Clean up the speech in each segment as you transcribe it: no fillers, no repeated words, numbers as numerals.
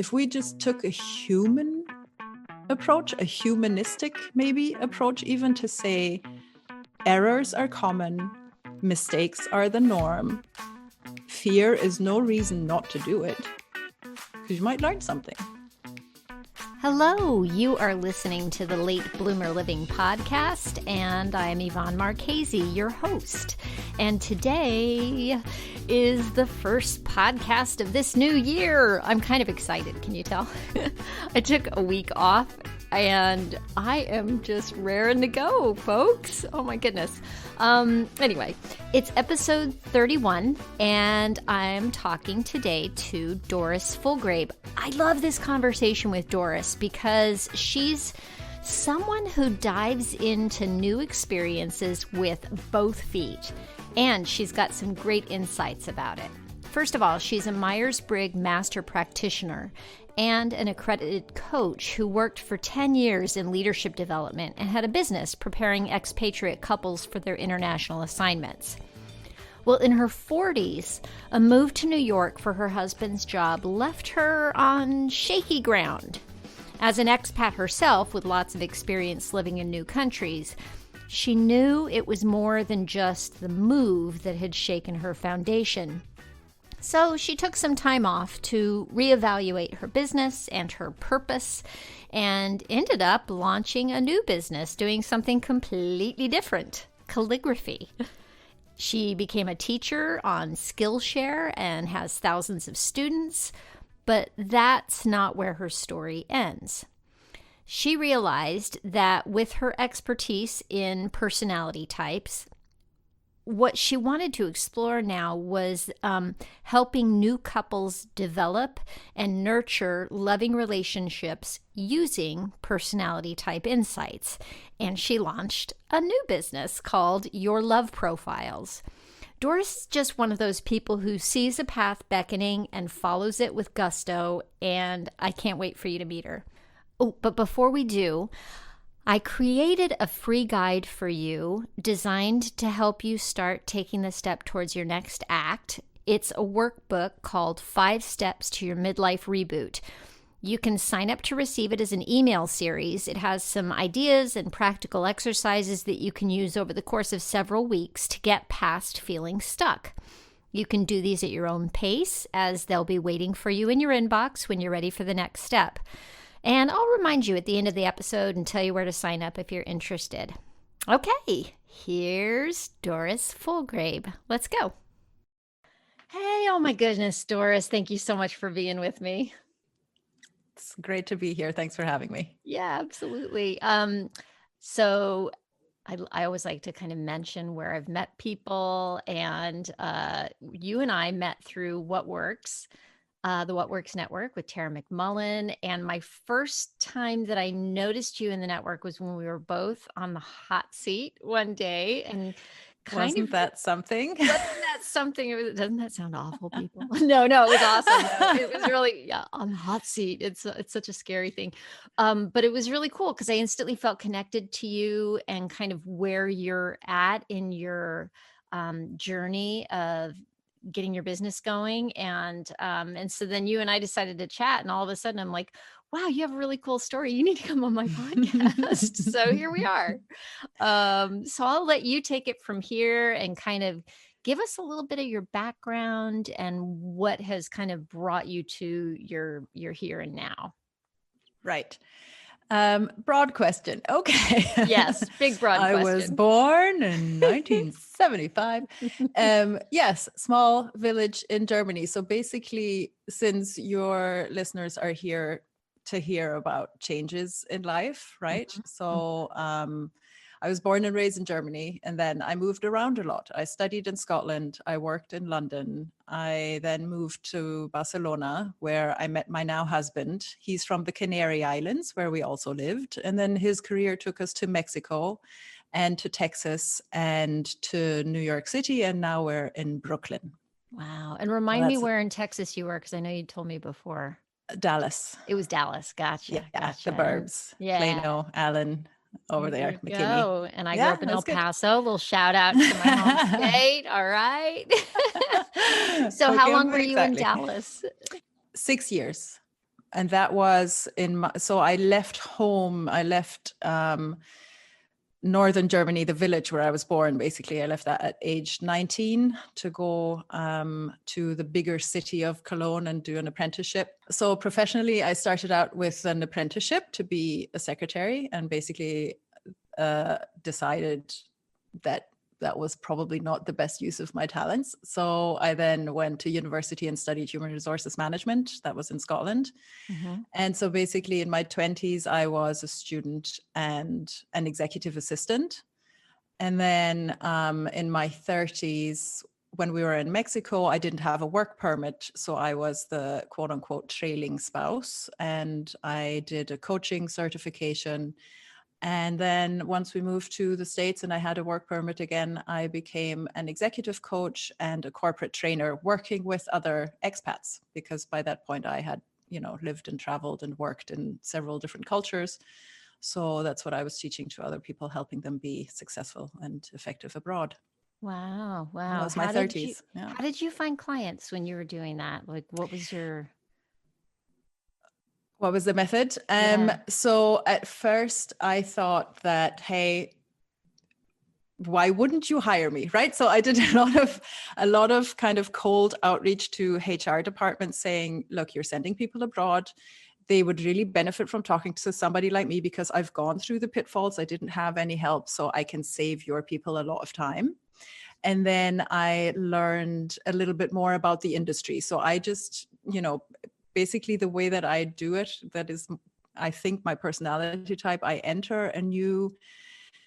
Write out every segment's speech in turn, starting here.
if we just took a human approach, a humanistic maybe approach, even to say errors are common, mistakes are the norm, fear is no reason not to do it, because you might learn something. Hello, you are listening to the Late Bloomer Living podcast, and I'm Yvonne Marchese, your host. And today is the first podcast of this new year. I'm kind of excited, can you tell? I took a week off, and I am just raring to go, folks. Oh my goodness. Anyway, it's episode 31, and I'm talking today to Doris Fullgrabe. I love this conversation with Doris because she's someone who dives into new experiences with both feet, and she's got some great insights about it. First of all, she's a Myers-Briggs master practitioner and an accredited coach who worked for 10 years in leadership development and had a business preparing expatriate couples for their international assignments. Well, in her 40s, a move to New York for her husband's job left her on shaky ground. As an expat herself with lots of experience living in new countries, she knew it was more than just the move that had shaken her foundation. So she took some time off to reevaluate her business and her purpose and ended up launching a new business, doing something completely different, calligraphy. She became a teacher on Skillshare and has thousands of students, but that's not where her story ends. She realized that with her expertise in personality types, what she wanted to explore now was helping new couples develop and nurture loving relationships using personality type insights. And she launched a new business called Your Love Profiles. Doris is just one of those people who sees a path beckoning and follows it with gusto, and I can't wait for you to meet her. Oh, but before we do, I created a free guide for you designed to help you start taking the step towards your next act. It's a workbook called 5 Steps to Your Midlife Reboot. You can sign up to receive it as an email series. It has some ideas and practical exercises that you can use over the course of several weeks to get past feeling stuck. You can do these at your own pace, as they'll be waiting for you in your inbox when you're ready for the next step. And I'll remind you at the end of the episode and tell you where to sign up if you're interested. Okay, here's Doris Fullgrabe. Let's go. Hey, oh my goodness, Doris, thank you so much for being with me. It's great to be here. Thanks for having me. Yeah, absolutely. So I always like to kind of mention where I've met people, and you and I met through What Works. The What Works Network with Tara McMullen. And my first time that I noticed you in the network was when we were both on the hot seat one day. And Wasn't that something? Wasn't that something? Doesn't that sound awful, people? No, it was awesome. No, it was really, yeah, on the hot seat. It's such a scary thing. But it was really cool because I instantly felt connected to you and kind of where you're at in your journey of getting your business going. And so then you and I decided to chat, and all of a sudden I'm like, wow, you have a really cool story. You need to come on my podcast. So here we are. So I'll let you take it from here and kind of give us a little bit of your background and what has kind of brought you to your here and now. Right. Broad question. Okay. Yes, big broad question. I was born in 1975. Yes, small village in Germany. So basically, since your listeners are here to hear about changes in life, right? Mm-hmm. So I was born and raised in Germany, and then I moved around a lot. I studied in Scotland. I worked in London. I then moved to Barcelona, where I met my now husband. He's from the Canary Islands, where we also lived. And then his career took us to Mexico and to Texas and to New York City. And now we're in Brooklyn. Wow. And remind me where in Texas you were, because I know you told me before. Dallas. It was Dallas. Gotcha. Yeah, gotcha. The burbs. Yeah. Plano, Allen. Over there, McKinney. And I grew up in El Paso. A little shout out to my home state. All right. So how long were you in Dallas? 6 years. And that was so I left home. I left northern Germany, the village where I was born. Basically, I left that at age 19 to go to the bigger city of Cologne and do an apprenticeship. So professionally, I started out with an apprenticeship to be a secretary, and basically decided that that was probably not the best use of my talents. So I then went to university and studied human resources management. That was in Scotland. Mm-hmm. And so basically in my 20s, I was a student and an executive assistant. And then in my 30s, when we were in Mexico, I didn't have a work permit. So I was the quote unquote trailing spouse. And I did a coaching certification. And then once we moved to the States and I had a work permit again, I became an executive coach and a corporate trainer working with other expats, because by that point I had, lived and traveled and worked in several different cultures. So that's what I was teaching to other people, helping them be successful and effective abroad. Wow. That was my 30s. How did you find clients when you were doing that? Like, what was the method? So at first I thought that, hey, why wouldn't you hire me? Right. So I did a lot of kind of cold outreach to HR departments saying, look, you're sending people abroad. They would really benefit from talking to somebody like me because I've gone through the pitfalls. I didn't have any help, so I can save your people a lot of time. And then I learned a little bit more about the industry. So I just, basically the way that I do it, that is, I think, my personality type. I enter a new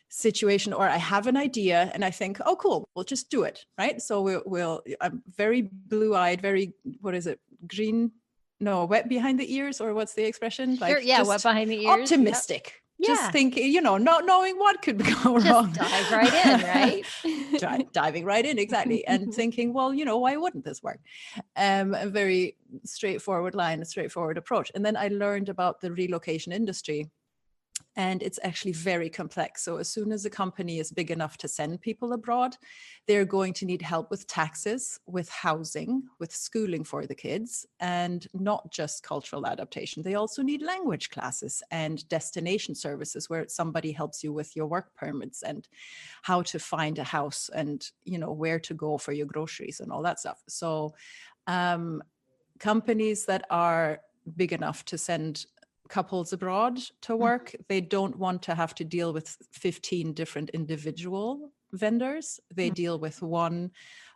situation or I have an idea and I think, oh, cool, we'll just do it. Right. So I'm very blue-eyed, very, what is it? Wet behind the ears, or what's the expression? Sure, wet behind the ears. Optimistic. Yep. Just thinking, not knowing what could go wrong. Dive right in, right? Diving right in, exactly. And thinking, well, why wouldn't this work? A very straightforward line, a straightforward approach. And then I learned about the relocation industry. And it's actually very complex. So as soon as a company is big enough to send people abroad, they're going to need help with taxes, with housing, with schooling for the kids, and not just cultural adaptation. They also need language classes and destination services where somebody helps you with your work permits and how to find a house and, where to go for your groceries and all that stuff. So companies that are big enough to send couples abroad to work, they don't want to have to deal with 15 different individual vendors. They deal with one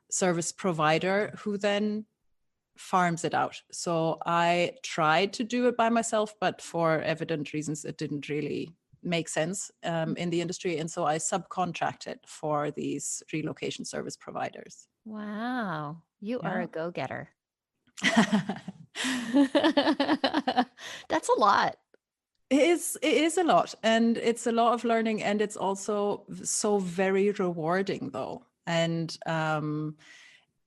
service provider who then farms it out. So I tried to do it by myself, but for evident reasons, it didn't really make sense in the industry. And so I subcontracted for these relocation service providers. Wow. You are a go-getter. That's a lot. It is a lot, and it's a lot of learning, and it's also so very rewarding though. And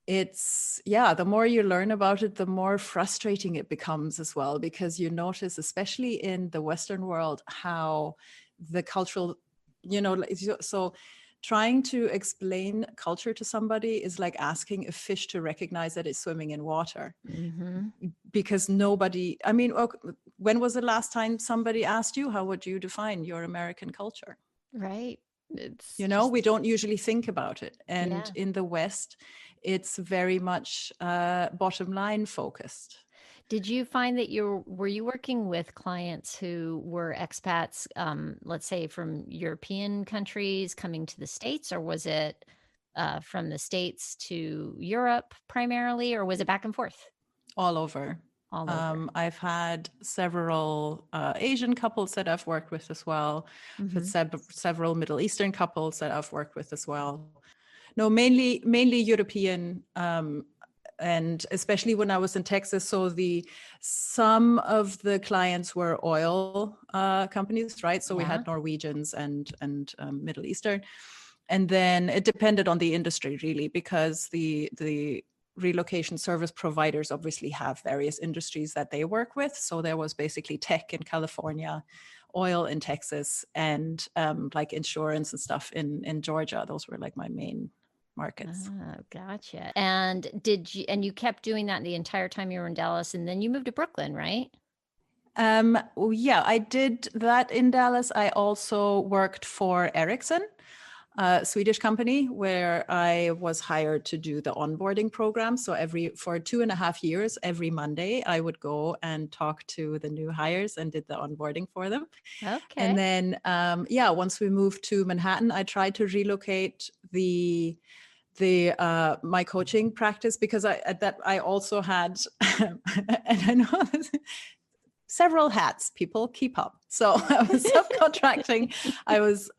it's, the more you learn about it, the more frustrating it becomes as well, because you notice, especially in the Western world, how the cultural, so trying to explain culture to somebody is like asking a fish to recognize that it's swimming in water. Mm-hmm. Because when was the last time somebody asked you, how would you define your American culture? Right. It's we don't usually think about it. And in the West, it's very much bottom line focused. Did you find that were you working with clients who were expats, let's say from European countries coming to the States, or was it from the States to Europe primarily, or was it back and forth? All over. I've had several Asian couples that I've worked with as well. Mm-hmm. But several Middle Eastern couples that I've worked with as well. No, mainly European. And especially when I was in Texas, so some of the clients were oil companies, right? So we had Norwegians and Middle Eastern, and then it depended on the industry really, because the relocation service providers obviously have various industries that they work with. So there was basically tech in California, oil in Texas, and like insurance and stuff in Georgia. Those were like my main markets. Oh, gotcha. And you kept doing that the entire time you were in Dallas, and then you moved to Brooklyn, right? Yeah, I did that in Dallas. I also worked for Ericsson, a Swedish company, where I was hired to do the onboarding program. So for 2.5 years, every Monday, I would go and talk to the new hires and did the onboarding for them. Okay. And then, once we moved to Manhattan, I tried to relocate my coaching practice, because I also had, and I know this, several hats. People keep up. So I was subcontracting, I was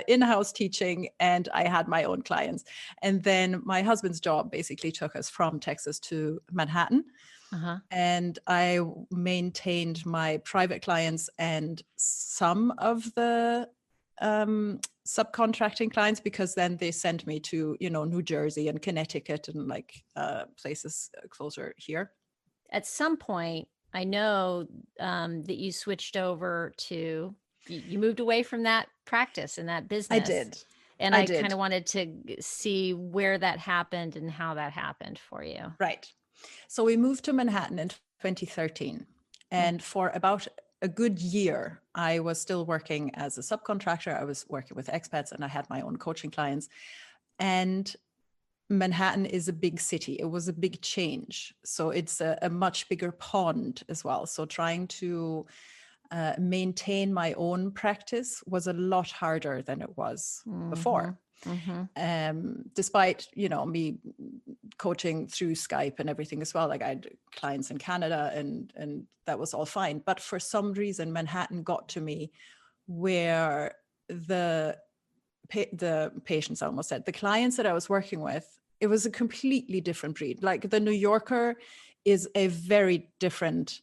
in-house teaching, and I had my own clients. And then my husband's job basically took us from Texas to Manhattan. And I maintained my private clients and some of the subcontracting clients, because then they sent me to, New Jersey and Connecticut and places closer here. At some point, I know that you switched over to, you moved away from that practice and that business. I did. And I kind of wanted to see where that happened and how that happened for you. Right. So we moved to Manhattan in 2013. And for about a good year, I was still working as a subcontractor. I was working with expats and I had my own coaching clients. And Manhattan is a big city. It was a big change. So it's a much bigger pond as well. So trying to maintain my own practice was a lot harder than it was before. Despite, me coaching through Skype and everything as well. Like I had clients in Canada and that was all fine. But for some reason, Manhattan got to me, where the patients, I almost said, the clients that I was working with, it was a completely different breed. Like the New Yorker is a very different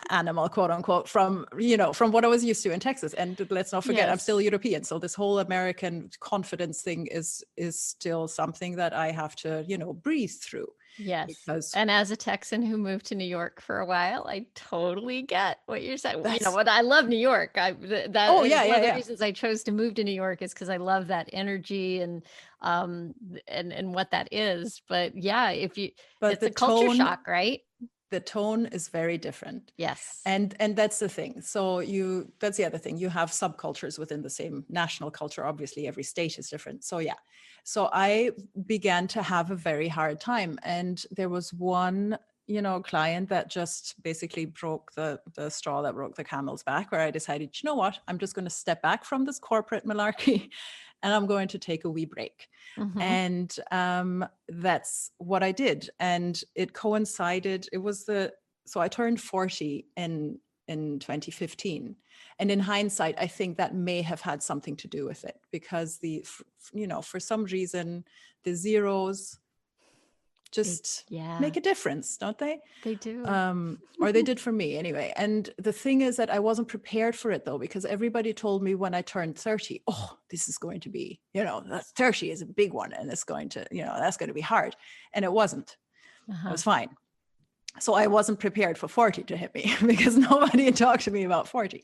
animal, quote unquote, from what I was used to in Texas. And let's not forget, I'm still European. So this whole American confidence thing is still something that I have to, breathe through. Yes. And as a Texan who moved to New York for a while, I totally get what you're saying. What I love New York. One of the reasons I chose to move to New York is because I love that energy and what that is. But yeah, it's a culture shock, right? The tone is very different. Yes. And that's the thing. So that's the other thing. You have subcultures within the same national culture. Obviously, every state is different. So yeah. So I began to have a very hard time. And there was one, client that just basically broke the straw that broke the camel's back, where I decided, you know what, I'm just going to step back from this corporate malarkey and I'm going to take a wee break. And that's what I did. And it coincided. So I turned 40 in 2015. And in hindsight, I think that may have had something to do with it, because for some reason, the zeros just make a difference, don't they? They do. Or they did for me anyway. And the thing is that I wasn't prepared for it though, because everybody told me when I turned 30, oh, this is going to be, 30 is a big one. And it's going to, that's going to be hard. And it wasn't. It was fine. So I wasn't prepared for 40 to hit me, because nobody had talked to me about 40.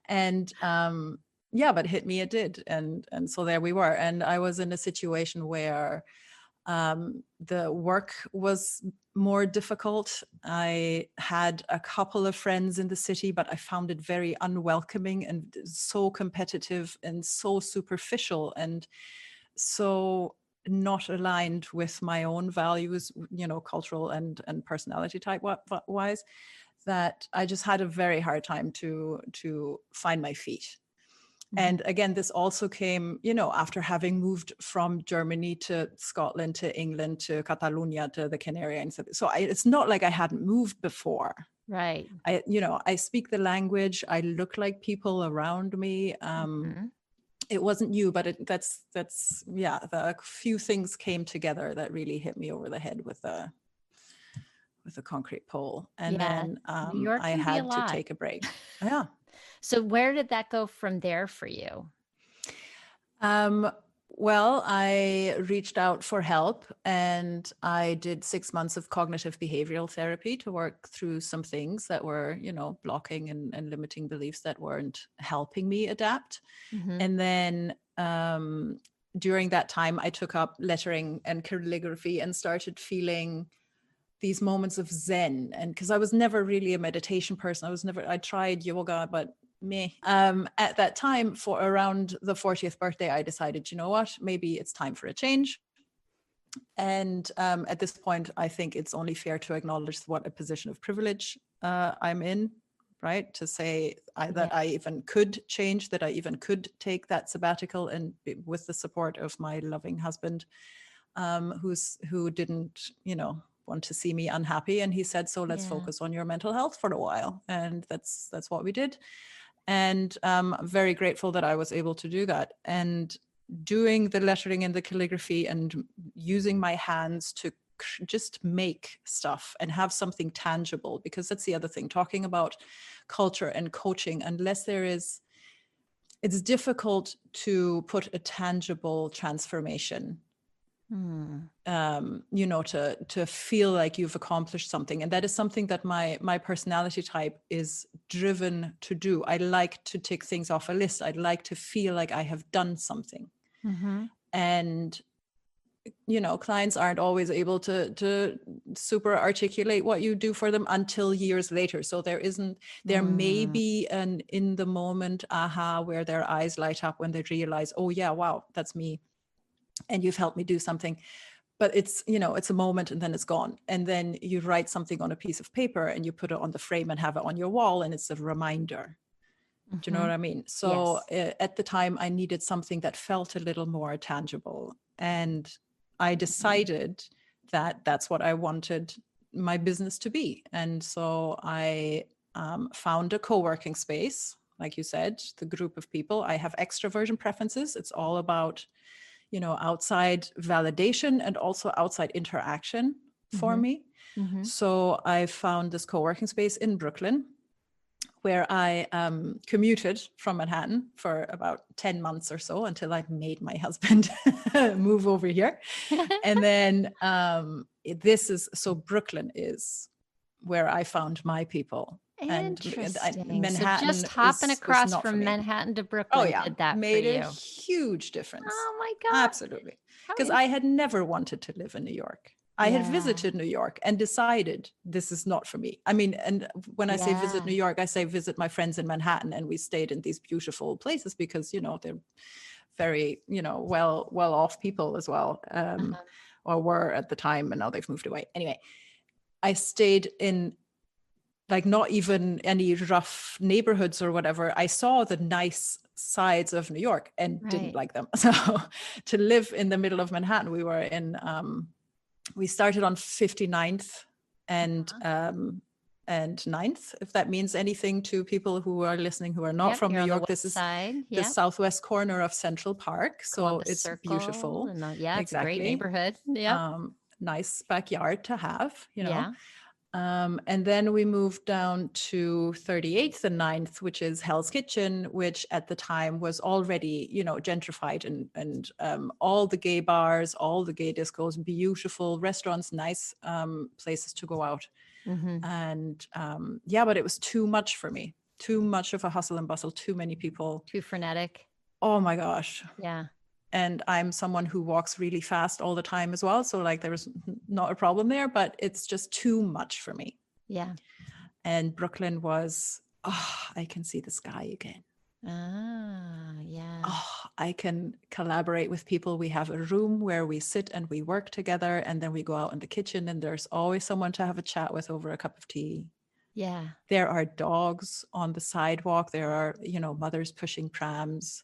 And but hit me, it did. And so there we were. And I was in a situation where the work was more difficult. I had a couple of friends in the city, but I found it very unwelcoming and so competitive and so superficial and so not aligned with my own values, cultural and personality type wise, that I just had a very hard time to find my feet. And again, this also came, after having moved from Germany to Scotland to England to Catalonia to the Canary Islands. So it's not like I hadn't moved before. Right. I speak the language. I look like people around me. It wasn't new, but a few things came together that really hit me over the head with a concrete pole. And then I had to take a break. Yeah. So where did that go from there for you? Well, I reached out for help, and I did 6 months of cognitive behavioral therapy to work through some things that were, blocking and limiting beliefs that weren't helping me adapt. And then during that time, I took up lettering and calligraphy and started feeling these moments of Zen. And because I was never really a meditation person, I tried yoga, but me. At that time, for around the 40th birthday, I decided, you know what, maybe it's time for a change. And at this point, I think it's only fair to acknowledge what a position of privilege I'm in, right? To say that I even could change, that I even could take that sabbatical, and with the support of my loving husband, who didn't, want to see me unhappy. And he said, so let's focus on your mental health for a while. And that's what we did. And I'm very grateful that I was able to do that. And doing the lettering and the calligraphy and using my hands to just make stuff and have something tangible, because that's the other thing, talking about culture and coaching, unless it's difficult to put a tangible transformation, to feel like you've accomplished something. And that is something that my personality type is driven to do. I like to tick things off a list. I'd like to feel like I have done something. And clients aren't always able to super articulate what you do for them until years later. So there may be an in the moment aha where their eyes light up when they realize, oh yeah, wow, that's me. And you've helped me do something. But it's, it's a moment and then it's gone. And then you write something on a piece of paper and you put it on the frame and have it on your wall, and it's a reminder. Do you know what I mean? So at the time I needed something that felt a little more tangible. And I decided that that's what I wanted my business to be. And so I found a co-working space, like you said, the group of people. I have extroversion preferences. It's all about, outside validation and also outside interaction for me. So I found this co-working space in Brooklyn, where I commuted from Manhattan for about 10 months or so until I made my husband move over here. And then Brooklyn is where I found my people. Interesting. And Manhattan, so just hopping across from me. Manhattan to Brooklyn did that made for you. A huge difference. Oh my God. Absolutely. Because I had never wanted to live in New York. I had visited New York and decided this is not for me. I mean, and when I say visit New York, I say visit my friends in Manhattan, and we stayed in these beautiful places because, they're very, well off people as well, or were at the time, and now they've moved away. Anyway, I stayed in not even any rough neighborhoods or whatever. I saw the nice sides of New York and didn't like them. So to live in the middle of Manhattan, we were in, we started on 59th and 9th, if that means anything to people who are listening who are not from New York. This is the southwest corner of Central Park. So Columbus it's Circle, beautiful. It's a great neighborhood. Nice backyard to have, and then we moved down to 38th and 9th, which is Hell's Kitchen, which at the time was already, gentrified, and all the gay bars, all the gay discos, beautiful restaurants, nice places to go out. And but it was too much for me, too much of a hustle and bustle, too many people. Too frenetic. Oh my gosh. Yeah. And I'm someone who walks really fast all the time as well. So there was not a problem there, but it's just too much for me. Yeah. And Brooklyn was, I can see the sky again. Yeah. I can collaborate with people. We have a room where we sit and we work together, and then we go out in the kitchen, and there's always someone to have a chat with over a cup of tea. Yeah. There are dogs on the sidewalk. There are, mothers pushing prams.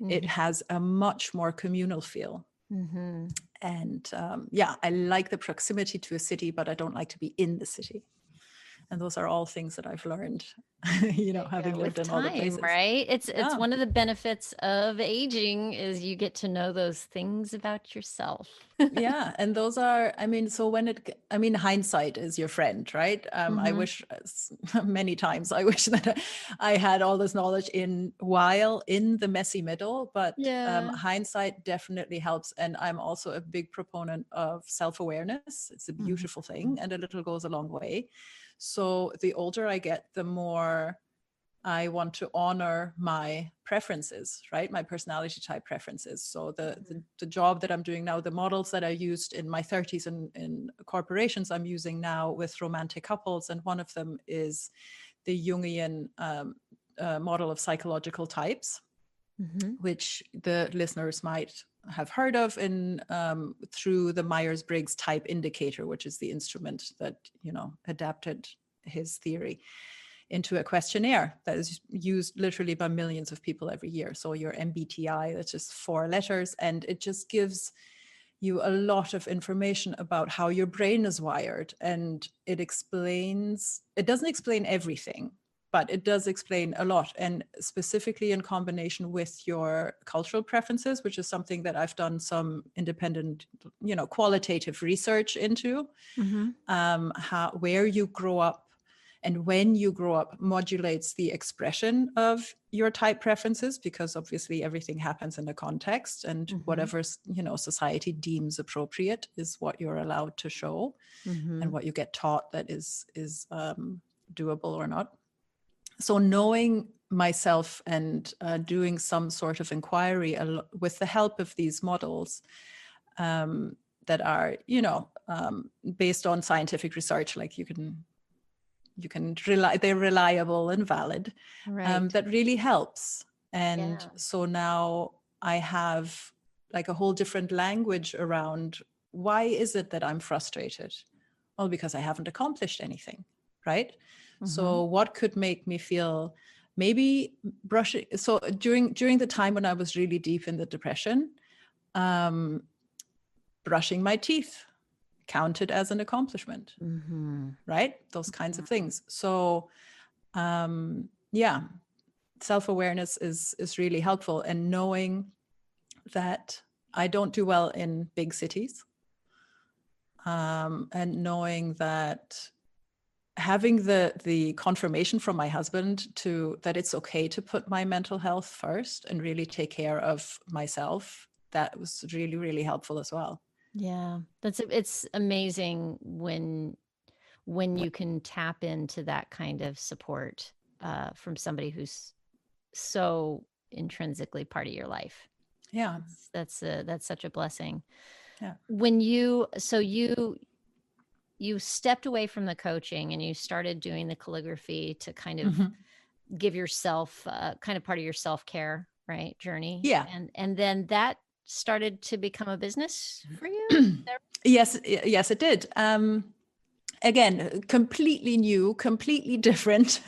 It has a much more communal feel. And I like the proximity to a city, but I don't like to be in the city. And those are all things that I've learned, having lived in all the places. Right? It's one of the benefits of aging is you get to know those things about yourself. Yeah. And those are, so hindsight is your friend, right? I wish many times, I wish that I had all this knowledge while in the messy middle, but hindsight definitely helps. And I'm also a big proponent of self-awareness. It's a beautiful thing, and a little goes a long way. So the older I get, the more I want to honor my preferences, right? My personality type preferences. So the job that I'm doing now, the models that I used in my 30s in corporations, I'm using now with romantic couples. And one of them is the Jungian model of psychological types, which the listeners might have heard of through the Myers-Briggs type indicator, which is the instrument that, adapted his theory into a questionnaire that is used literally by millions of people every year. So your MBTI, that's just 4 letters, and it just gives you a lot of information about how your brain is wired. And it doesn't explain everything, but it does explain a lot, and specifically in combination with your cultural preferences, which is something that I've done some independent, qualitative research into. Where you grow up and when you grow up modulates the expression of your type preferences, because obviously everything happens in a context, and whatever, society deems appropriate is what you're allowed to show, and what you get taught that is doable or not. So knowing myself and doing some sort of inquiry with the help of these models that are, based on scientific research, like you can rely, they're reliable and valid, right. that really helps. And so now I have like a whole different language around, why is it that I'm frustrated? Well, because I haven't accomplished anything, right? So what could make me feel maybe brushing? So during the time when I was really deep in the depression, brushing my teeth counted as an accomplishment, right? Those kinds of things. So self-awareness is really helpful, and knowing that I don't do well in big cities, and knowing that having the confirmation from my husband that it's okay to put my mental health first and really take care of myself, that was really, really helpful as well. Yeah, it's amazing when you can tap into that kind of support from somebody who's so intrinsically part of your life. Yeah, that's such a blessing. Yeah. When you stepped away from the coaching and you started doing the calligraphy to kind of give yourself kind of part of your self-care, right, journey. Yeah. And then that started to become a business for you? Yes, it did. Again, completely new, completely different.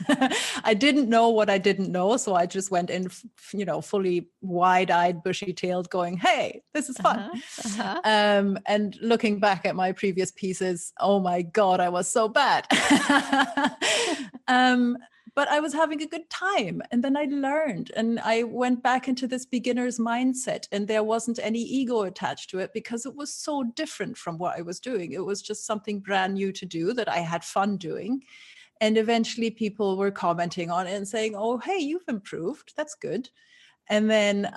I didn't know what I didn't know. So I just went in, fully wide-eyed, bushy-tailed going, hey, this is fun. And looking back at my previous pieces, oh my God, I was so bad. But I was having a good time. And then I learned, and I went back into this beginner's mindset, and there wasn't any ego attached to it because it was so different from what I was doing. It was just something brand new to do that I had fun doing. And eventually people were commenting on it and saying, oh, hey, you've improved. That's good. And then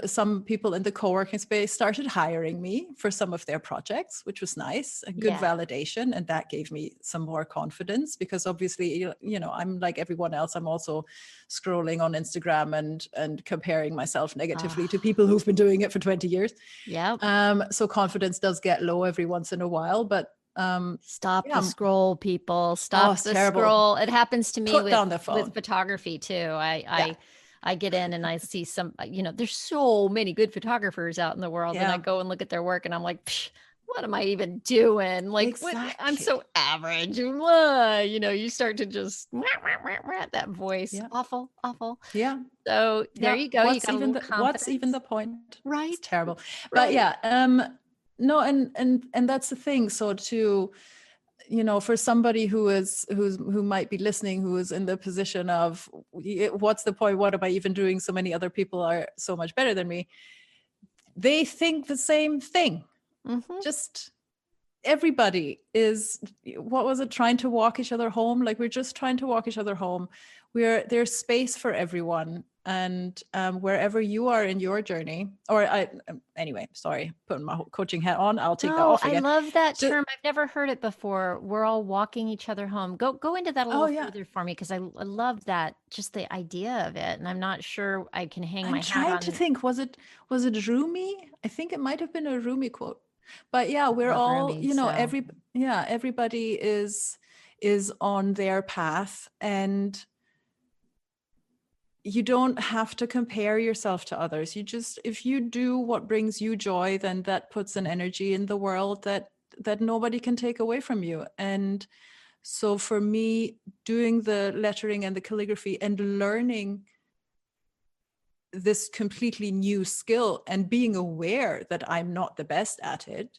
some people in the co-working space started hiring me for some of their projects, which was nice, a good validation. And that gave me some more confidence, because obviously, I'm like everyone else. I'm also scrolling on Instagram and comparing myself negatively to people who've been doing it for 20 years. Yeah. So confidence does get low every once in a while, but stop the scroll, people. Stop the scroll. It happens to me with photography too. I get in and I see some, there's so many good photographers out in the world, and I go and look at their work and I'm like, what am I even doing? Like, exactly. I'm so average. You start to just that voice. Yeah. Awful. Yeah. So there you go. What's even the point? Right. It's terrible. Right. But no, and that's the thing. So for somebody who might be listening, who is in the position of, what's the point? What am I even doing? So many other people are so much better than me. They think the same thing. Just everybody is, what was it? Trying to walk each other home. Like, we're just trying to walk each other home. There's space for everyone. And wherever you are in your journey, or anyway, sorry, putting my coaching hat on, I'll take that No, off I again. love that So, term. I've never heard it before. We're all walking each other home. Go into that a oh little yeah, further for me, because I love that, just the idea of it. And I'm not sure I can hang I'm my hat trying to on. think, was it Rumi? I think it might have been a Rumi quote. But yeah, we're Love all, Rumi, so everybody is on their path, and you don't have to compare yourself to others. You just, if you do what brings you joy, then that puts an energy in the world that nobody can take away from you. And so for me, doing the lettering and the calligraphy and learning this completely new skill and being aware that I'm not the best at it,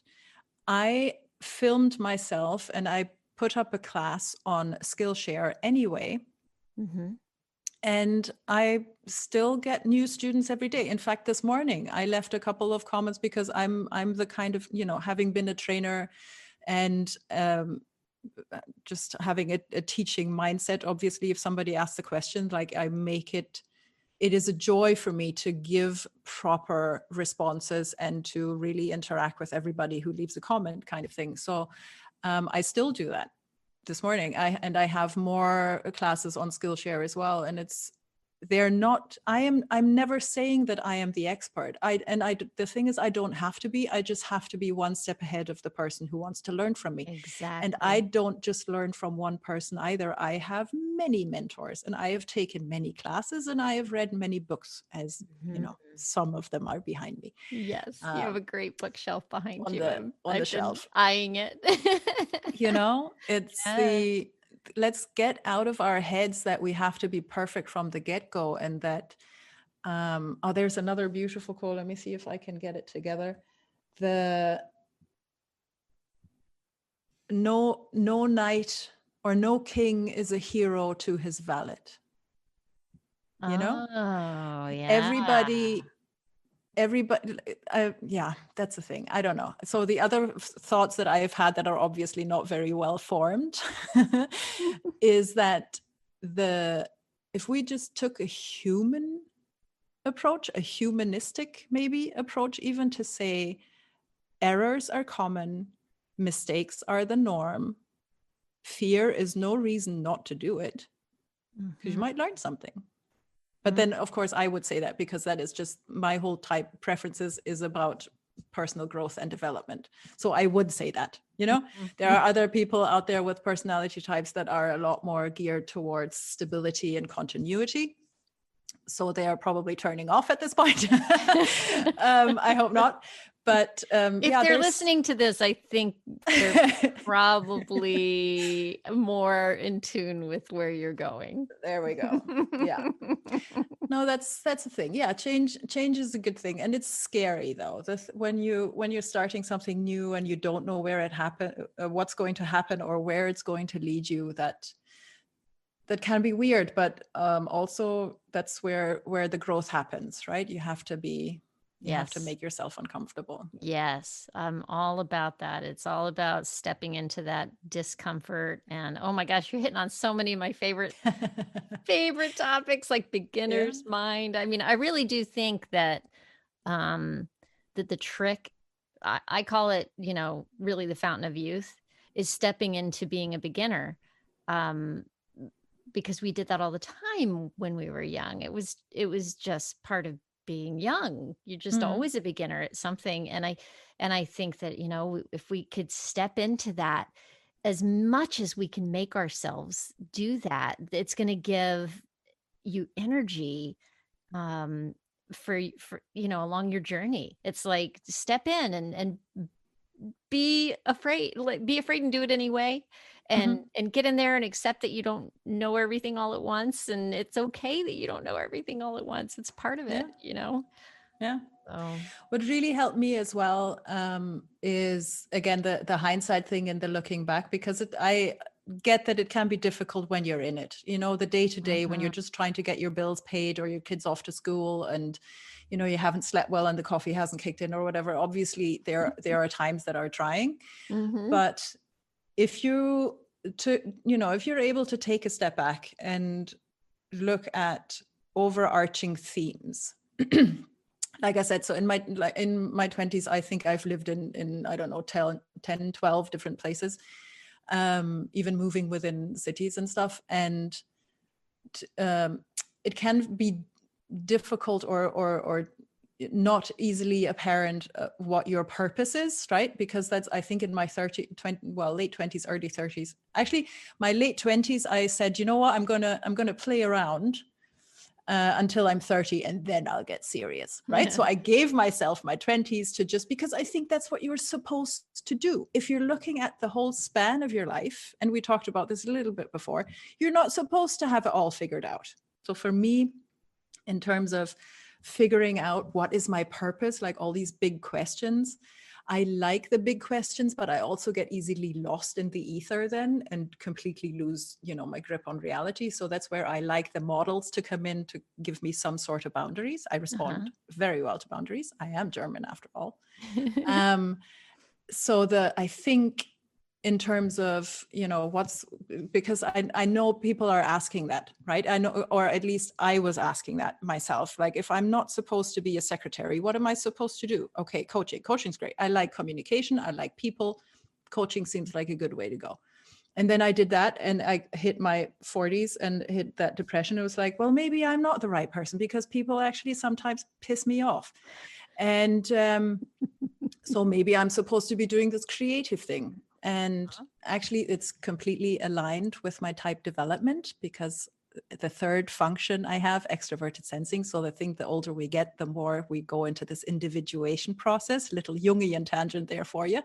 I filmed myself and I put up a class on Skillshare anyway. mm-hmm. And I still get new students every day. In fact, this morning I left a couple of comments because I'm the kind of, having been a trainer and just having a teaching mindset. Obviously, if somebody asks a question, like I make it is a joy for me to give proper responses and to really interact with everybody who leaves a comment, kind of thing. So I still do that. This morning I have more classes on Skillshare as well, and they're not, I'm never saying that I am the expert. The thing is, I don't have to be. I just have to be one step ahead of the person who wants to learn from me. Exactly. And I don't just learn from one person either. I have many mentors, and I have taken many classes, and I have read many books, as some of them are behind me. Yes, you have a great bookshelf behind you. On the shelf, eyeing it. It's let's get out of our heads that we have to be perfect from the get-go, and that there's another beautiful quote. Let me see if I can get it together. No knight or no king is a hero to his valet. Oh, yeah. Everybody, yeah, that's the thing. I don't know. So the other thoughts that I have had that are obviously not very well formed is that if we just took a human approach, a humanistic maybe approach, even to say errors are common, mistakes are the norm, fear is no reason not to do it, because you might learn something. But then, of course, I would say that because that is just my whole type preferences is about personal growth and development. So I would say that, there are other people out there with personality types that are a lot more geared towards stability and continuity. So they are probably turning off at this point. I hope not. But if they're listening to this, I think they're probably more in tune with where you're going. There we go. Yeah. No, that's the thing. Yeah, change is a good thing, and it's scary though. When you're starting something new and you don't know where it what's going to happen, or where it's going to lead you, that can be weird. But also that's where the growth happens, right? You have to be. You have to make yourself uncomfortable. Yes, I'm all about that. It's all about stepping into that discomfort. And oh my gosh, you're hitting on so many of my favorite topics, like beginner's mind. I mean, I really do think that that the trick, I call it, really the fountain of youth, is stepping into being a beginner. Because we did that all the time when we were young. It was just part of being young. You're just always a beginner at something. And I think that, if we could step into that, as much as we can make ourselves do that, it's going to give you energy for along your journey. It's like, step in and be afraid and do it anyway. And get in there and accept that you don't know everything all at once, and it's okay that you don't know everything all at once. It's part of it, Yeah. So. What really helped me as well is, again, the hindsight thing and the looking back, because I get that it can be difficult when you're in it, the day-to-day, when you're just trying to get your bills paid or your kids off to school, and you haven't slept well and the coffee hasn't kicked in or whatever. Obviously there are times that are trying, but if you're able to take a step back and look at overarching themes. Like I said, so in my 20s, I think I've lived in I don't know, 10, 12 different places, even moving within cities and stuff. And it can be difficult or not easily apparent what your purpose is, right? Because that's, I think in my late 20s, early 30s, actually my late 20s, I said, you know what, I'm gonna play around until I'm 30, and then I'll get serious, right? So I gave myself my 20s to just, because I think that's what you're supposed to do. If you're looking at the whole span of your life, and we talked about this a little bit before, you're not supposed to have it all figured out. So for me, in terms of figuring out what is my purpose, like all these big questions, I like the big questions, but I also get easily lost in the ether then and completely lose, my grip on reality. So that's where I like the models to come in to give me some sort of boundaries. I respond very well to boundaries. I am German after all. I think in terms of, because I know people are asking that, right? I know, or at least I was asking that myself. Like, if I'm not supposed to be a secretary, what am I supposed to do? Okay, coaching's great. I like communication. I like people. Coaching seems like a good way to go. And then I did that, and I hit my 40s and hit that depression. It was like, well, maybe I'm not the right person, because people actually sometimes piss me off. And so maybe I'm supposed to be doing this creative thing. And actually, it's completely aligned with my type development, because the third function I have, extroverted sensing. So I think the older we get, the more we go into this individuation process. Little Jungian tangent there for you.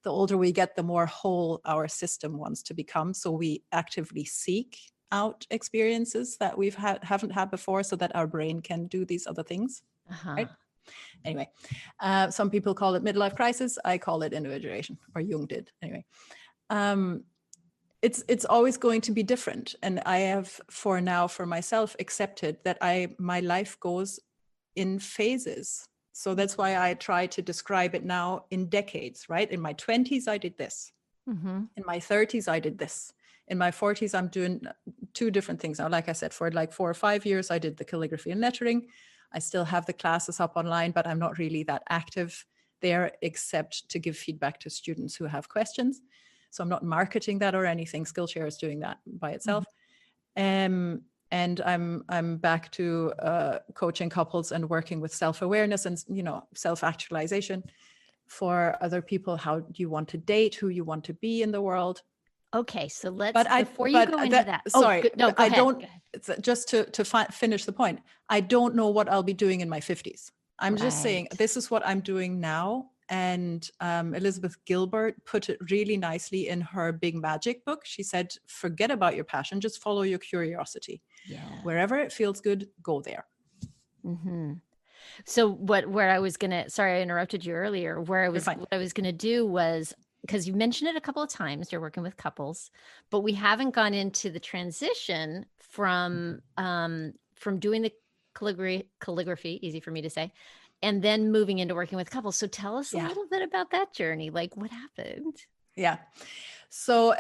The older we get, the more whole our system wants to become. So we actively seek out experiences that we've haven't had before, so that our brain can do these other things. Right? Anyway, some people call it midlife crisis. I call it individuation, or Jung did. Anyway, it's always going to be different. And I have for myself accepted that my life goes in phases. So that's why I try to describe it now in decades, right? In my 20s, I did this. In my 30s, I did this. In my 40s, I'm doing two different things now. Like I said, for like 4 or 5 years, I did the calligraphy and lettering. I still have the classes up online, but I'm not really that active there, except to give feedback to students who have questions. So I'm not marketing that or anything. Skillshare is doing that by itself. And I'm back to coaching couples and working with self-awareness and, self-actualization for other people. How do you want to date? Who you want to be in the world? Okay, so before you go into that. Sorry, go ahead. Just to finish the point. I don't know what I'll be doing in my 50s. I'm just saying, this is what I'm doing now. And Elizabeth Gilbert put it really nicely in her Big Magic book. She said, forget about your passion, just follow your curiosity. Yeah. Wherever it feels good, go there. So where I was gonna, sorry, I interrupted you earlier, what I was gonna do was, because you mentioned it a couple of times, you're working with couples, but we haven't gone into the transition from doing the calligraphy, easy for me to say, and then moving into working with couples. So tell us a little bit about that journey. Like, what happened? Yeah. So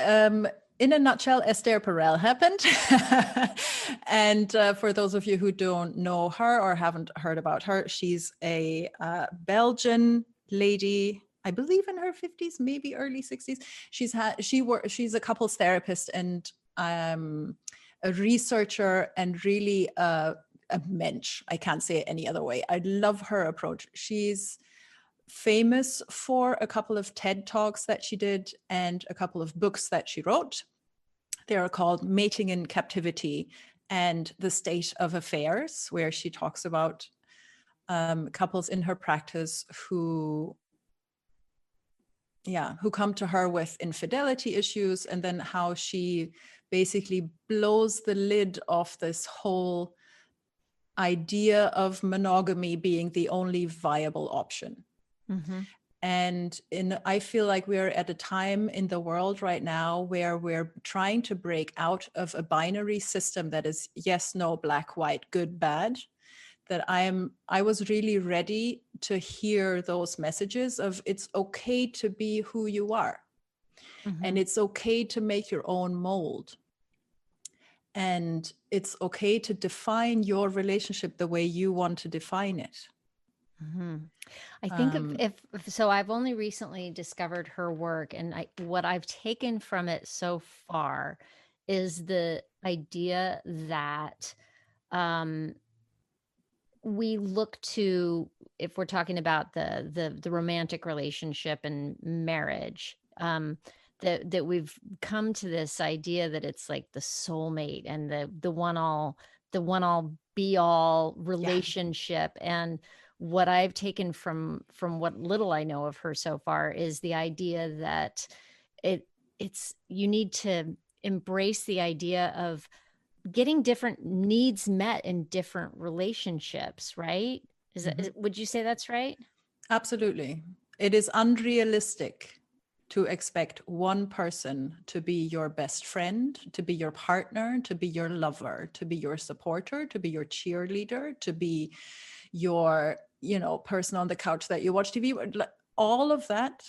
in a nutshell, Esther Perel happened. And for those of you who don't know her or haven't heard about her, she's a Belgian lady, I believe in her 50s, maybe early 60s. She's a couples therapist and a researcher, and really a mensch. I can't say it any other way. I love her approach. She's famous for a couple of TED Talks that she did and a couple of books that she wrote. They are called Mating in Captivity and The State of Affairs, where she talks about couples in her practice who come to her with infidelity issues, and then how she basically blows the lid off this whole idea of monogamy being the only viable option. And I feel like we're at a time in the world right now where we're trying to break out of a binary system that is yes, no, black, white, good, bad. That I was really ready to hear those messages of it's okay to be who you are. And it's okay to make your own mold. And it's okay to define your relationship the way you want to define it. Mm-hmm. I think if so, I've only recently discovered her work, and what I've taken from it so far is the idea that we look to, if we're talking about the romantic relationship and marriage, that we've come to this idea that it's like the soulmate and the one all be all relationship. And what I've taken from what little I know of her so far is the idea that it's you need to embrace the idea of getting different needs met in different relationships, right? Would you say that's right? Absolutely. It is unrealistic to expect one person to be your best friend, to be your partner, to be your lover, to be your supporter, to be your cheerleader, to be your, person on the couch that you watch TV. All of that,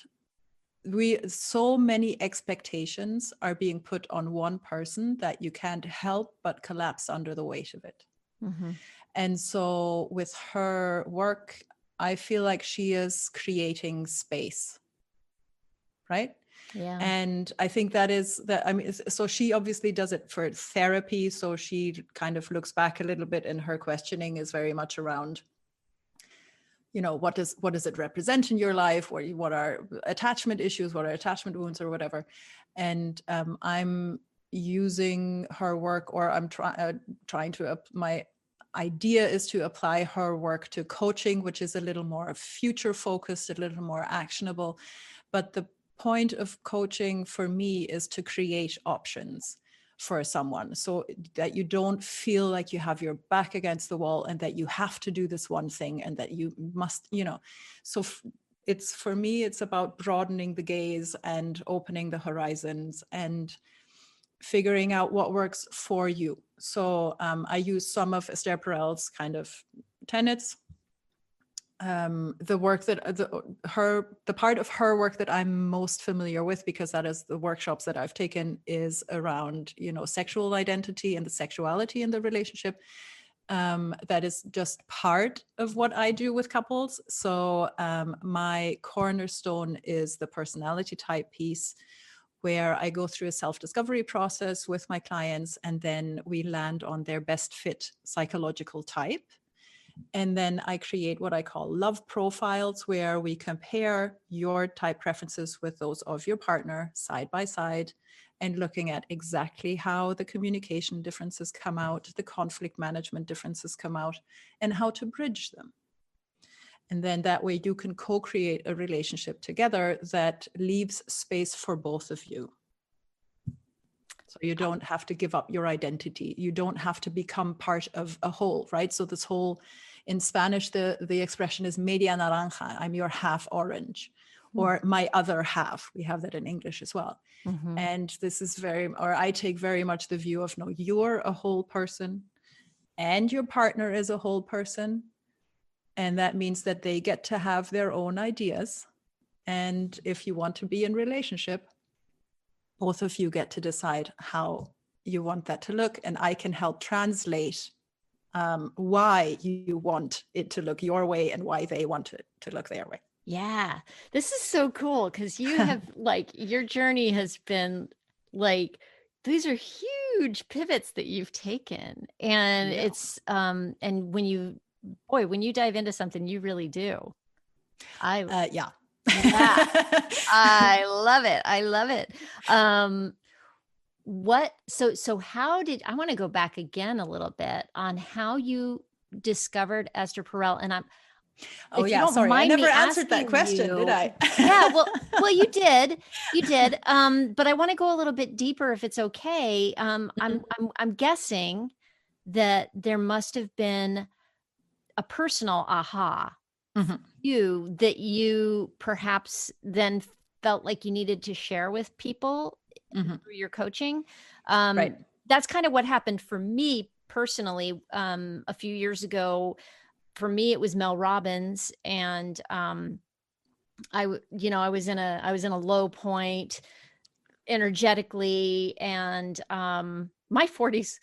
so many expectations are being put on one person that you can't help but collapse under the weight of it. Mm-hmm. And so with her work, I feel like she is creating space, right? Yeah. And I think that is that. I mean, so she obviously does it for therapy. So she kind of looks back a little bit, and her questioning is very much around, what does it represent in your life? What are attachment issues? What are attachment wounds or whatever? And I'm using her work, or I'm trying to, my idea is to apply her work to coaching, which is a little more future focused, a little more actionable. But the point of coaching for me is to create options for someone, so that you don't feel like you have your back against the wall and that you have to do this one thing and that you must, so it's, for me, it's about broadening the gaze and opening the horizons and figuring out what works for you. So I use some of Esther Perel's kind of tenets. The work that the part of her work that I'm most familiar with, because that is the workshops that I've taken, is around, sexual identity and the sexuality in the relationship. That is just part of what I do with couples. So my cornerstone is the personality type piece, where I go through a self-discovery process with my clients, and then we land on their best fit psychological type. And then I create what I call love profiles, where we compare your type preferences with those of your partner side by side, and looking at exactly how the communication differences come out, the conflict management differences come out, and how to bridge them. And then that way you can co-create a relationship together that leaves space for both of you. So you don't have to give up your identity. You don't have to become part of a whole, right? So this whole, in Spanish, the expression is media naranja. I'm your half orange, or my other half. We have that in English as well. Mm-hmm. And this is I take very much the view of, no, you're a whole person and your partner is a whole person. And that means that they get to have their own ideas. And if you want to be in relationship, both of you get to decide how you want that to look. And I can help translate why you want it to look your way and why they want it to look their way. Yeah, this is so cool, because you have your journey has been these are huge pivots that you've taken. And it's and when you dive into something, you really do. Yeah. I love it. I love it. So how did, I want to go back again a little bit on how you discovered Esther Perel. And sorry, I never answered that question, did I? Yeah, well, you did, but I want to go a little bit deeper, if it's okay. I'm guessing that there must have been a personal aha for you that you perhaps then felt like you needed to share with people through your coaching. Right. That's kind of what happened for me personally. A few years ago, for me, it was Mel Robbins, and I was in a low point, energetically. And my 40s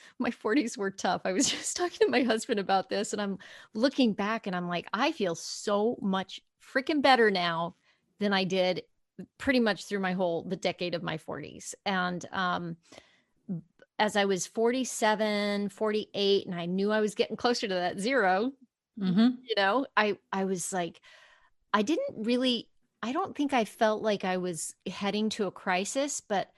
were tough. I was just talking to my husband about this, and I'm looking back and I'm like, I feel so much freaking better now than I did pretty much through the decade of my 40s. And as I was 47, 48, and I knew I was getting closer to that zero, I was like, I don't think I felt like I was heading to a crisis, but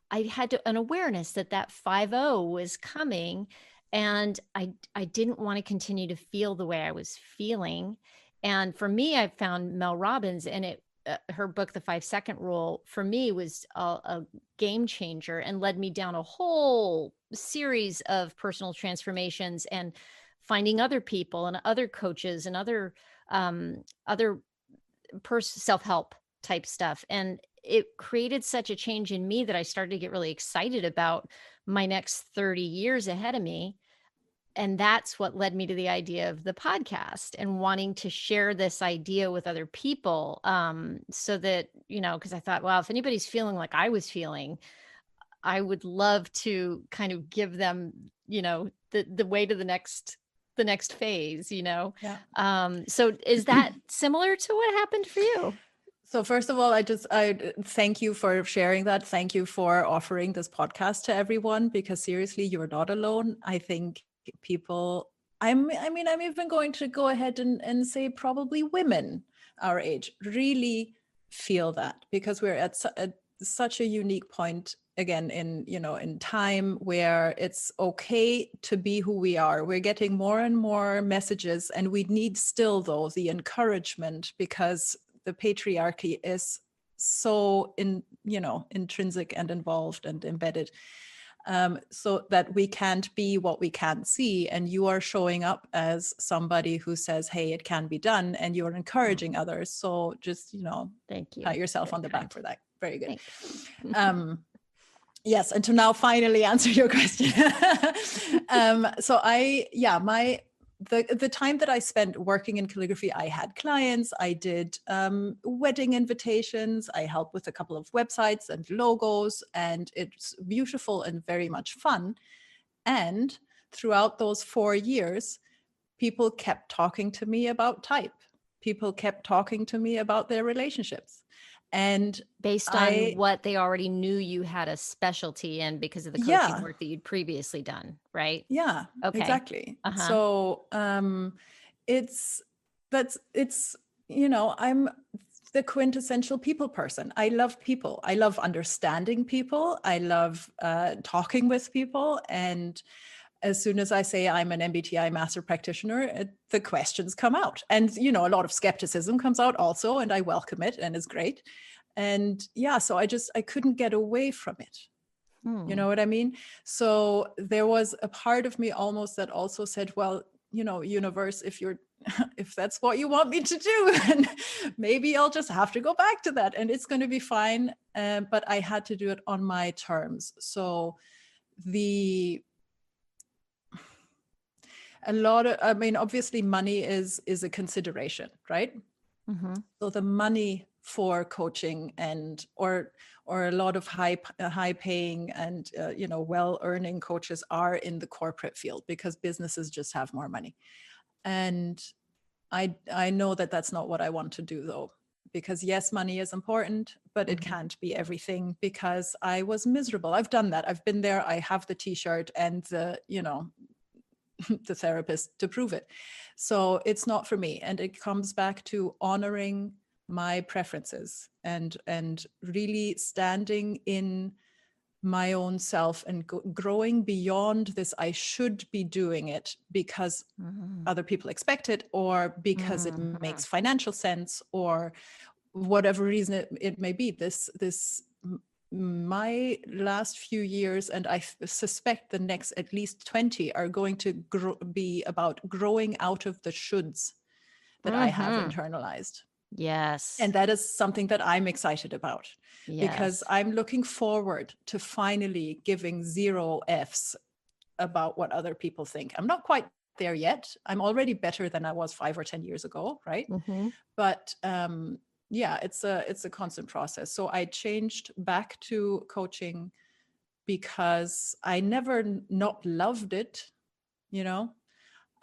I had an awareness that 5-0 was coming, and I didn't want to continue to feel the way I was feeling. And for me, I found Mel Robbins, and her book, The 5-Second Rule, for me was a game changer and led me down a whole series of personal transformations and finding other people and other coaches and other self-help type stuff. And it created such a change in me that I started to get really excited about my next 30 years ahead of me. And that's what led me to the idea of the podcast and wanting to share this idea with other people. So that, because I thought, well, if anybody's feeling like I was feeling, I would love to kind of give them, the way to the next phase, Yeah. So is that similar to what happened for you? So first of all, I thank you for sharing that. Thank you for offering this podcast to everyone, because seriously, you're not alone. I think people, I'm even going to go ahead and say probably women our age really feel that, because we're at such a unique point again in time where it's okay to be who we are. We're getting more and more messages, and we need still though the encouragement, because the patriarchy is so intrinsic and involved and embedded, so that we can't be what we can't see. And you are showing up as somebody who says, hey, it can be done, and you're encouraging others. So just thank you, pat yourself very on the kind. back for that. Very good. Yes, and to now finally answer your question. The time that I spent working in calligraphy, I had clients, I did wedding invitations, I helped with a couple of websites and logos, and it's beautiful and very much fun. And throughout those 4 years, people kept talking to me about type. People kept talking to me about their relationships. And based on what they already knew you had a specialty in because of the coaching work that you'd previously done, right? Yeah, okay. Exactly. Uh-huh. So I'm the quintessential people person. I love people. I love understanding people. I love talking with people. And as soon as I say I'm an MBTI master practitioner, the questions come out. And, a lot of skepticism comes out also, and I welcome it, and it's great. And so I couldn't get away from it. You know what I mean? So there was a part of me almost that also said, well, universe, if that's what you want me to do, then maybe I'll just have to go back to that, and it's going to be fine. But I had to do it on my terms. So obviously money is a consideration, right? Mm-hmm. So the money for coaching or a lot of high paying and well earning coaches are in the corporate field, because businesses just have more money. And I know that that's not what I want to do though, because yes, money is important, but it can't be everything, because I was miserable. I've done that. I've been there. I have the t-shirt and the the therapist to prove it. So it's not for me. And it comes back to honoring my preferences and really standing in my own self and growing beyond this. I should be doing it because other people expect it, or because it makes financial sense, or whatever reason it may be. My last few years, and I suspect the next at least 20, are going to be about growing out of the shoulds that I have internalized. Yes. And that is something that I'm excited about, because I'm looking forward to finally giving 0 Fs about what other people think. I'm not quite there yet. I'm already better than I was 5 or 10 years ago, right? But yeah, it's a constant process. So I changed back to coaching because I never not loved it, you know.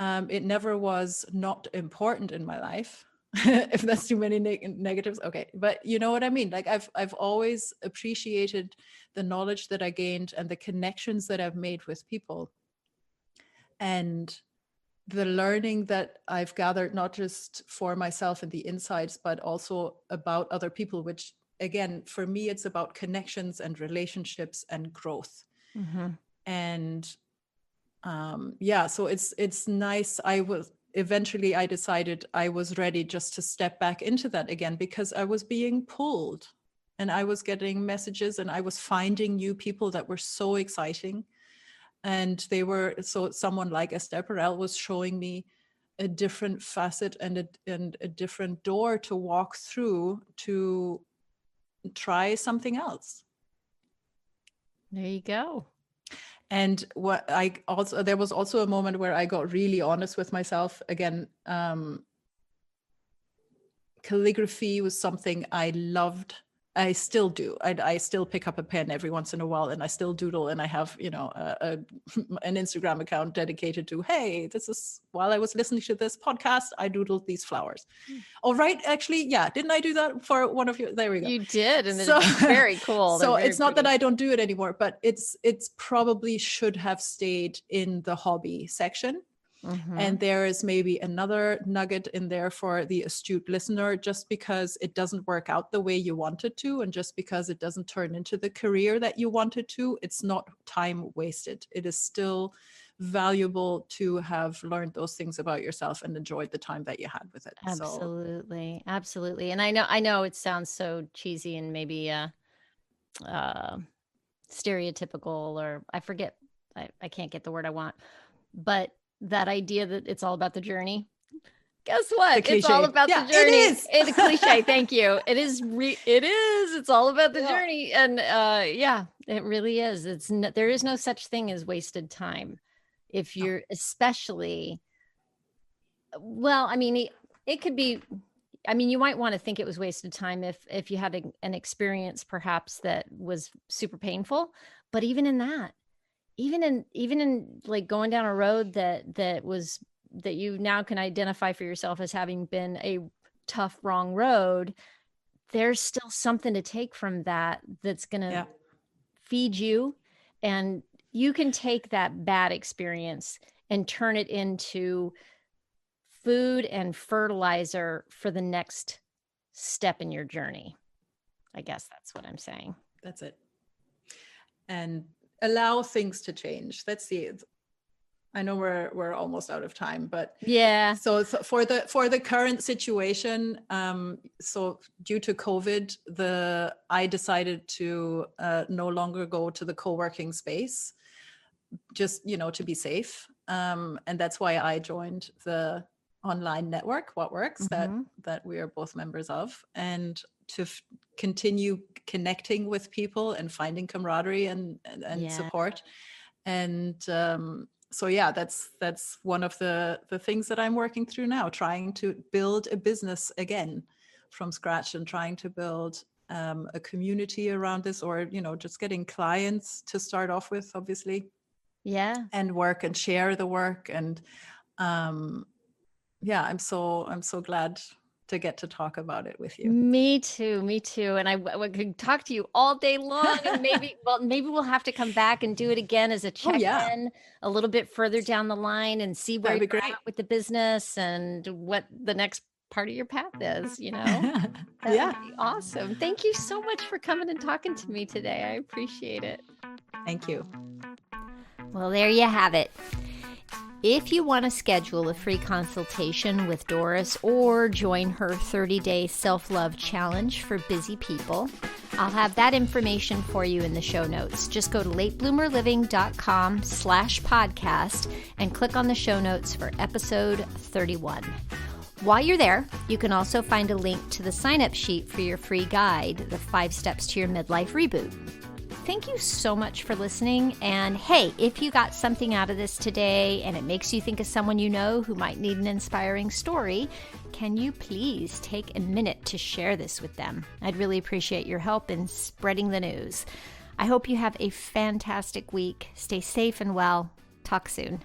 It never was not important in my life. If that's too many negatives, okay. But you know what I mean? Like I've always appreciated the knowledge that I gained and the connections that I've made with people, and the learning that I've gathered, not just for myself and the insights, but also about other people, which again, for me, it's about connections and relationships and growth. Mm-hmm. And so it's nice. Eventually I decided I was ready just to step back into that again, because I was being pulled and I was getting messages and I was finding new people that were so exciting. And someone like Esther Perel was showing me a different facet and a different door to walk through to try something else. There you go. And there was also a moment where I got really honest with myself again. Calligraphy was something I loved. I still do. I still pick up a pen every once in a while, and I still doodle. And I have, an Instagram account dedicated to, hey, this is while I was listening to this podcast, I doodled these flowers. Oh, right. Actually, yeah. Didn't I do that for one of you? There we go. You did, and it's very cool. So it's not that I don't do it anymore, but it's probably should have stayed in the hobby section. Mm-hmm. And there is maybe another nugget in there for the astute listener. Just because it doesn't work out the way you want it to, and just because it doesn't turn into the career that you wanted to, it's not time wasted. It is still valuable to have learned those things about yourself and enjoyed the time that you had with it. Absolutely. Absolutely. And I know it sounds so cheesy and maybe stereotypical, or I forget, I can't get the word I want, but that idea that it's all about the journey. Guess what? It's all about the journey. It is. It's a cliche. Thank you. It is. It is. It's all about the journey. And it really is. There is no such thing as wasted time. If you're especially, well, I mean, it could be, I mean, you might want to think it was wasted time if you had an experience perhaps that was super painful, but even in that, even in like going down a road that you now can identify for yourself as having been a tough, wrong road, there's still something to take from that's going to feed you. And you can take that bad experience and turn it into food and fertilizer for the next step in your journey. I guess that's what I'm saying. That's it. And allow things to change. Let's see. I know we're almost out of time, but yeah. So for the current situation, so due to COVID, I decided to no longer go to the co-working space, just to be safe, and that's why I joined the online network What Works, mm-hmm. that we are both members of, and to continue connecting with people and finding camaraderie and support. And that's one of the things that I'm working through now, trying to build a business again from scratch and trying to build a community around this, or just getting clients to start off with, obviously, and work and share the work. And I'm so glad to get to talk about it with you. Me too. And I could talk to you all day long, and maybe we'll have to come back and do it again as a check-in a little bit further down the line and see where you're at with the business and what the next part of your path is, That would be awesome. Thank you so much for coming and talking to me today. I appreciate it. Thank you. Well, there you have it. If you want to schedule a free consultation with Doris or join her 30-day self-love challenge for busy people, I'll have that information for you in the show notes. Just go to latebloomerliving.com/podcast and click on the show notes for episode 31. While you're there, you can also find a link to the sign-up sheet for your free guide, The 5 Steps to Your Midlife Reboot. thank you so much for listening. And hey, if you got something out of this today and it makes you think of someone you know who might need an inspiring story, can you please take a minute to share this with them? I'd really appreciate your help in spreading the news. I hope you have a fantastic week. Stay safe and well. Talk soon.